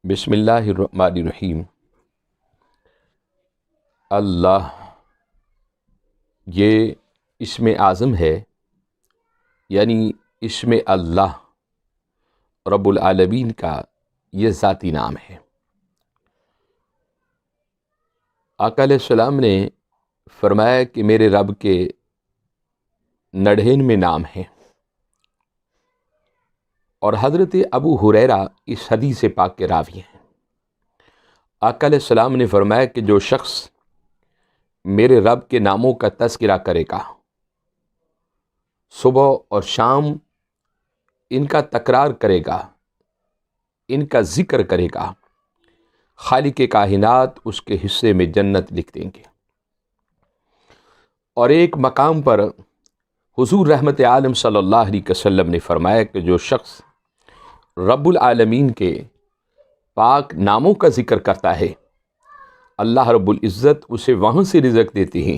بسم اللہ الرحمن الرحیم۔ اللہ یہ اسم اعظم ہے، یعنی اسم اللہ رب العالمین کا یہ ذاتی نام ہے۔ آقا علیہ السلام نے فرمایا کہ میرے رب کے 99 نام ہیں، اور حضرت ابو ہریرہ اس حدیث پاک کے راوی ہیں۔ آقا علیہ السلام نے فرمایا کہ جو شخص میرے رب کے ناموں کا تذکرہ کرے گا، صبح اور شام ان کا تکرار کرے گا، ان کا ذکر کرے گا، خالق کائنات اس کے حصے میں جنت لکھ دیں گے۔ اور ایک مقام پر حضور رحمت عالم صلی اللہ علیہ وسلم نے فرمایا کہ جو شخص رب العالمین کے پاک ناموں کا ذکر کرتا ہے، اللہ رب العزت اسے وہاں سے رزق دیتے ہیں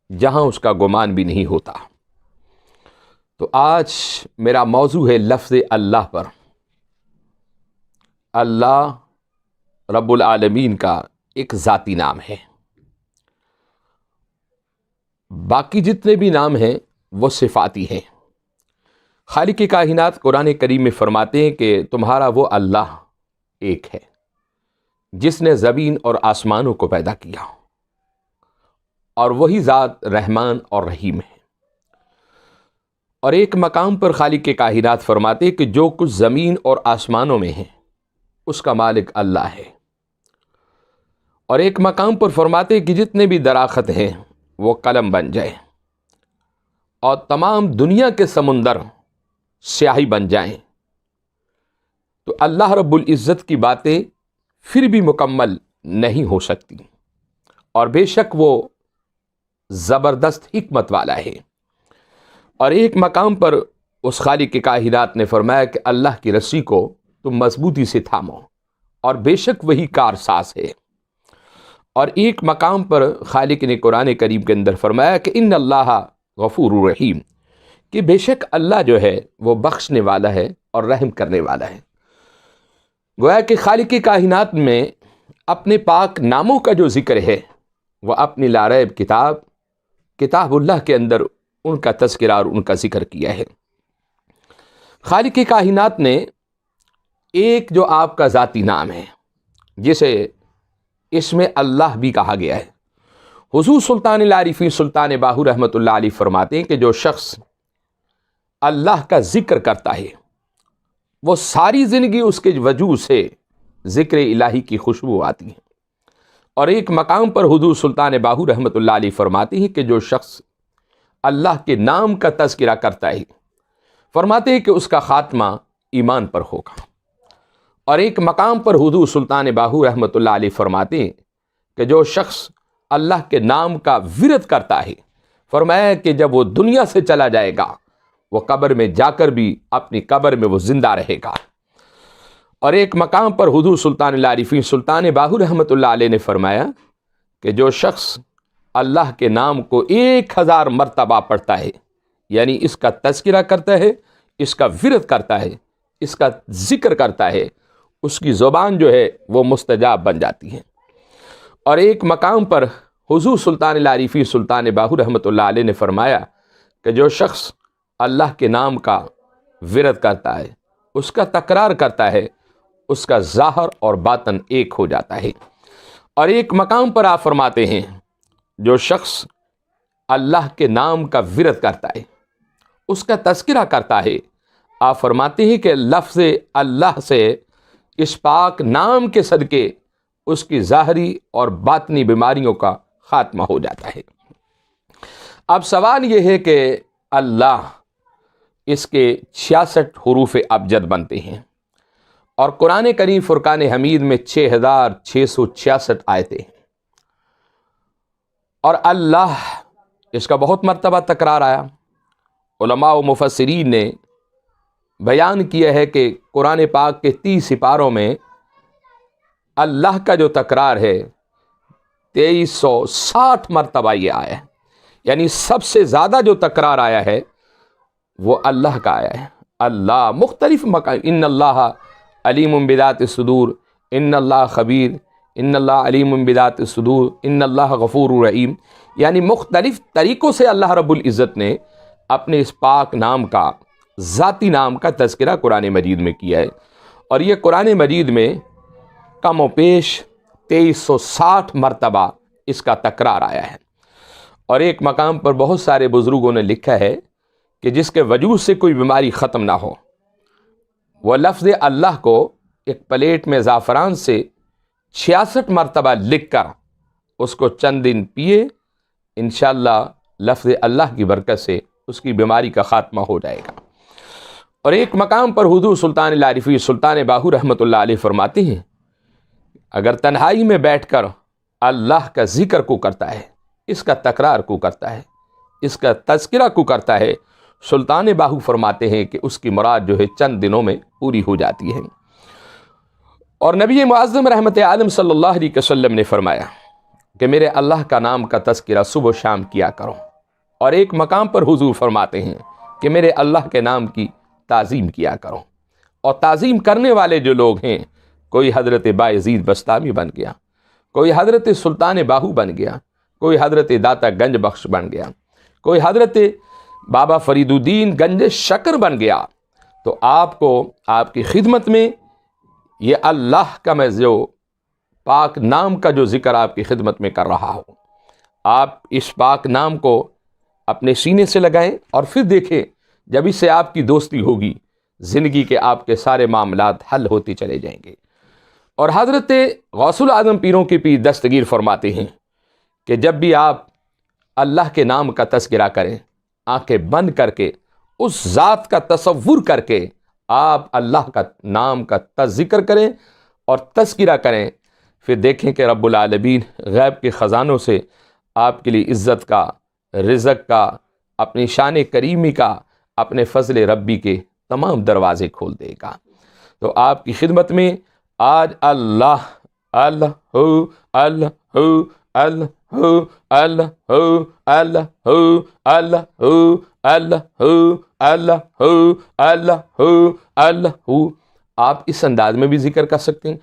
جہاں اس کا گمان بھی نہیں ہوتا۔ تو آج میرا موضوع ہے لفظ اللہ پر۔ اللہ رب العالمین کا ایک ذاتی نام ہے، باقی جتنے بھی نام ہیں وہ صفاتی ہیں۔ خالق کائنات قرآن کریم میں فرماتے ہیں کہ تمہارا وہ اللہ ایک ہے جس نے زمین اور آسمانوں کو پیدا کیا، اور وہی ذات رحمان اور رحیم ہے۔ اور ایک مقام پر خالق کائنات فرماتے ہیں کہ جو کچھ زمین اور آسمانوں میں ہے اس کا مالک اللہ ہے۔ اور ایک مقام پر فرماتے ہیں کہ جتنے بھی درخت ہیں وہ قلم بن جائے اور تمام دنیا کے سمندر سیاہی بن جائیں، تو اللہ رب العزت کی باتیں پھر بھی مکمل نہیں ہو سکتی، اور بے شک وہ زبردست حکمت والا ہے۔ اور ایک مقام پر اس خالق کائنات نے فرمایا کہ اللہ کی رسی کو تم مضبوطی سے تھامو، اور بے شک وہی کارساز ہے۔ اور ایک مقام پر خالق نے قرآن کریم کے اندر فرمایا کہ ان اللہ غفور الرحیم، کہ بے شک اللہ جو ہے وہ بخشنے والا ہے اور رحم کرنے والا ہے۔ گویا کہ خالق کائنات میں اپنے پاک ناموں کا جو ذکر ہے وہ اپنی لاریب کتاب اللہ کے اندر ان کا تذکرہ اور ان کا ذکر کیا ہے۔ خالق کائنات نے ایک جو آپ کا ذاتی نام ہے جسے اسم اللہ بھی کہا گیا ہے، حضور سلطان العارفین سلطان باہو رحمۃ اللہ علیہ فرماتے ہیں کہ جو شخص اللہ کا ذکر کرتا ہے وہ ساری زندگی اس کے وجود سے ذکر الہی کی خوشبو آتی ہے۔ اور ایک مقام پر حضور سلطان باہو رحمۃ اللہ علیہ فرماتے ہیں کہ جو شخص اللہ کے نام کا تذکرہ کرتا ہے، فرماتے ہیں کہ اس کا خاتمہ ایمان پر ہوگا۔ اور ایک مقام پر حضور سلطان باہو رحمۃ اللہ علیہ فرماتے ہیں کہ جو شخص اللہ کے نام کا ورد کرتا ہے، فرمایا کہ جب وہ دنیا سے چلا جائے گا وہ قبر میں جا کر بھی اپنی قبر میں وہ زندہ رہے گا۔ اور ایک مقام پر حضور سلطان العارفین سلطان باہو رحمۃ اللہ علیہ نے فرمایا کہ جو شخص اللہ کے نام کو 1000 مرتبہ پڑھتا ہے، یعنی اس کا تذکرہ کرتا ہے، اس کا ورد کرتا ہے، اس کا ذکر کرتا ہے، اس کی زبان جو ہے وہ مستجاب بن جاتی ہے۔ اور ایک مقام پر حضور سلطان العارفین سلطان باہو رحمۃ اللہ علیہ نے فرمایا کہ جو شخص اللہ کے نام کا ورد کرتا ہے، اس کا تکرار کرتا ہے، اس کا ظاہر اور باطن ایک ہو جاتا ہے۔ اور ایک مقام پر آپ فرماتے ہیں جو شخص اللہ کے نام کا ورد کرتا ہے، اس کا تذکرہ کرتا ہے، آپ فرماتے ہیں کہ لفظ اللہ سے اس پاک نام کے صدقے اس کی ظاہری اور باطنی بیماریوں کا خاتمہ ہو جاتا ہے۔ اب سوال یہ ہے کہ اللہ، اس کے 66 حروف ابجد بنتے ہیں، اور قرآن کریم فرقان حمید میں 6666 آیتیں ہیں، اور اللہ اس کا بہت مرتبہ تکرار آیا۔ علماء و مفسرین نے بیان کیا ہے کہ قرآن پاک کے 30 سپاروں میں اللہ کا جو تکرار ہے 2360 مرتبہ یہ آیا ہے، یعنی سب سے زیادہ جو تکرار آیا ہے وہ اللہ کا آیا ہے۔ اللہ مختلف مقام، ان اللہ علیم بذات الصدور، ان اللہ خبیر، ان اللہ علیم بذات الصدور، ان اللہ غفور رحیم، یعنی مختلف طریقوں سے اللہ رب العزت نے اپنے اس پاک نام کا، ذاتی نام کا تذکرہ قرآن مجید میں کیا ہے۔ اور یہ قرآن مجید میں کم و بیش 2360 مرتبہ اس کا تکرار آیا ہے۔ اور ایک مقام پر بہت سارے بزرگوں نے لکھا ہے کہ جس کے وجود سے کوئی بیماری ختم نہ ہو، وہ لفظ اللہ کو ایک پلیٹ میں زعفران سے 66 مرتبہ لکھ کر اس کو چند دن پیے، انشاءاللہ لفظ اللہ کی برکت سے اس کی بیماری کا خاتمہ ہو جائے گا۔ اور ایک مقام پر حضور سلطان العارفین سلطان باہو رحمۃ اللہ علیہ فرماتے ہیں، اگر تنہائی میں بیٹھ کر اللہ کا ذکر کو کرتا ہے، اس کا تکرار کو کرتا ہے، اس کا تذکرہ کو کرتا ہے، سلطان باہو فرماتے ہیں کہ اس کی مراد جو ہے چند دنوں میں پوری ہو جاتی ہے۔ اور نبی معظم رحمت عالم صلی اللہ علیہ وسلم نے فرمایا کہ میرے اللہ کا نام کا تذکرہ صبح و شام کیا کرو۔ اور ایک مقام پر حضور فرماتے ہیں کہ میرے اللہ کے نام کی تعظیم کیا کرو۔ اور تعظیم کرنے والے جو لوگ ہیں، کوئی حضرت بایزید بستامی بن گیا، کوئی حضرت سلطان باہو بن گیا، کوئی حضرت داتا گنج بخش بن گیا، کوئی حضرت بابا فرید الدین گنج شکر بن گیا، تو آپ کو آپ کی خدمت میں یہ اللہ کا میں جو پاک نام کا جو ذکر آپ کی خدمت میں کر رہا ہوں، آپ اس پاک نام کو اپنے سینے سے لگائیں اور پھر دیکھیں جب اس سے آپ کی دوستی ہوگی، زندگی کے آپ کے سارے معاملات حل ہوتے چلے جائیں گے۔ اور حضرت غوث الاعظم پیروں کے پیر دستگیر فرماتے ہیں کہ جب بھی آپ اللہ کے نام کا تذکرہ کریں، آنکھیں بند کر کے اس ذات کا تصور کر کے آپ اللہ کا نام کا ذکر کریں اور تذکرہ کریں، پھر دیکھیں کہ رب العالمین غیب کے خزانوں سے آپ کے لیے عزت کا، رزق کا، اپنی شان کریمی کا، اپنے فضل ربی کے تمام دروازے کھول دے گا۔ تو آپ کی خدمت میں آج اللہ اللہ اللہ اللہ اللہ اللہ اللہ اللہ اللہ اللہ، آپ اس انداز میں بھی ذکر کر سکتے ہیں،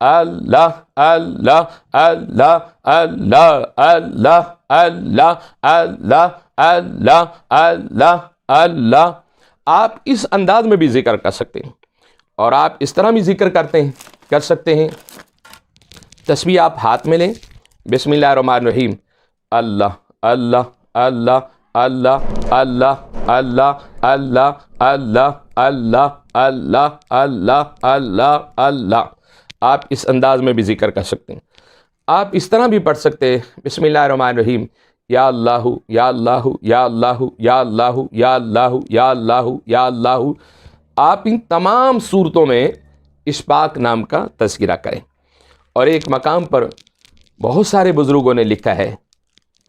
اللہ اللہ اللہ اللہ اللہ اللہ اللہ اللہ اللہ اللہ، آپ اس انداز میں بھی ذکر کر سکتے ہیں۔ اور آپ اس طرح بھی ذکر کر سکتے ہیں، تسبیح آپ ہاتھ میں لیں، بسم اللہ الرحمن الرحیم، اللہ اللہ اللہ اللہ اللہ اللہ اللہ اللہ اللہ اللہ اللہ اللہ اللہ، آپ اس انداز میں بھی ذکر کر سکتے ہیں۔ آپ اس طرح بھی پڑھ سکتے ہیں، بسم اللہ الرحمن الرحیم، یا اللہ یا اللہ یا اللہ یا اللہ یا اللہ یا اللہ یا اللہ، آپ ان تمام صورتوں میں اس پاک نام کا تذکرہ کریں۔ اور ایک مقام پر بہت سارے بزرگوں نے لکھا ہے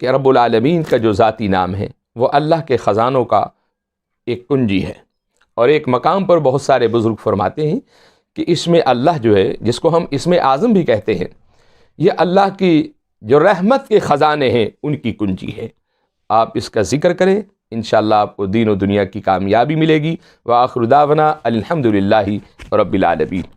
کہ رب العالمین کا جو ذاتی نام ہے وہ اللہ کے خزانوں کا ایک کنجی ہے۔ اور ایک مقام پر بہت سارے بزرگ فرماتے ہیں کہ اسم اللہ جو ہے، جس کو ہم اسم اعظم بھی کہتے ہیں، یہ اللہ کی جو رحمت کے خزانے ہیں ان کی کنجی ہے۔ آپ اس کا ذکر کریں، انشاءاللہ آپ کو دین و دنیا کی کامیابی ملے گی۔ وآخر دعوانا الحمدللہ رب العالمین۔